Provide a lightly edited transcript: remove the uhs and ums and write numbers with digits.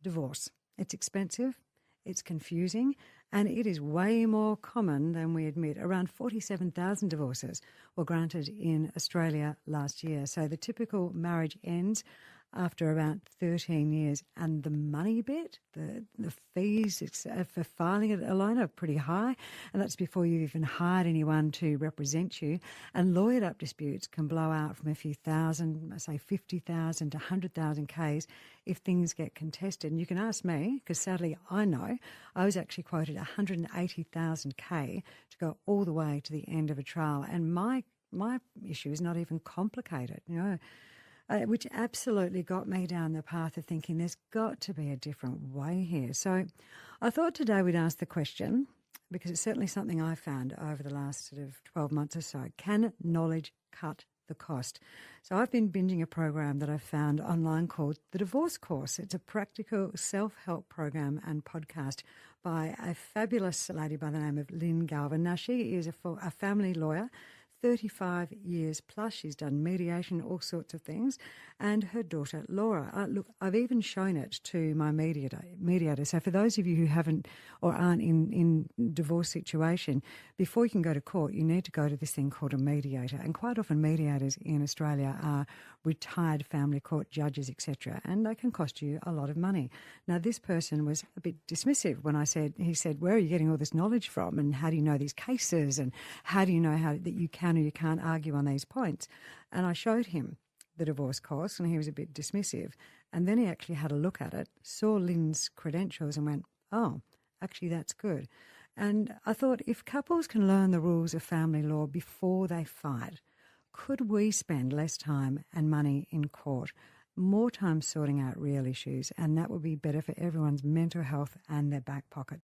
divorce. It's expensive, it's confusing, and it is way more common than we admit. Around 47,000 divorces were granted in Australia last year. So the typical marriage ends after about 13 years, and the money bit, the fees for filing it alone are pretty high, and that's before you've even hired anyone to represent you. And lawyered up disputes can blow out from a few thousand, say 50,000 to 100,000 Ks if things get contested. And you can ask me, because sadly I know, I was actually quoted 180,000 K to go all the way to the end of a trial, and my issue is not even complicated, which absolutely got me down the path of thinking there's got to be a different way here. So I thought today we'd ask the question, because it's certainly something I found over the last sort of 12 months or so. Can knowledge cut the cost? So I've been binging a program that I've found online called The Divorce Course. It's a practical self-help program and podcast by a fabulous lady by the name of Lynn Galvin. Now, she is a family lawyer, 35 years plus. She's done mediation, all sorts of things, and her daughter Laura. Look, I've even shown it to my mediator. So for those of you who haven't or aren't in divorce situation, before you can go to court, you need to go to this thing called a mediator. And quite often mediators in Australia are retired family court judges, etc., and they can cost you a lot of money. Now, this person was a bit dismissive when he said, where are you getting all this knowledge from, and how do you know these cases, and how do you know that you can or you can't argue on these points? And I showed him the divorce course, and he was a bit dismissive. And then he actually had a look at it, saw Lynn's credentials and went, oh, actually that's good. And I thought, if couples can learn the rules of family law before they fight, could we spend less time and money in court, more time sorting out real issues, and that would be better for everyone's mental health and their back pocket?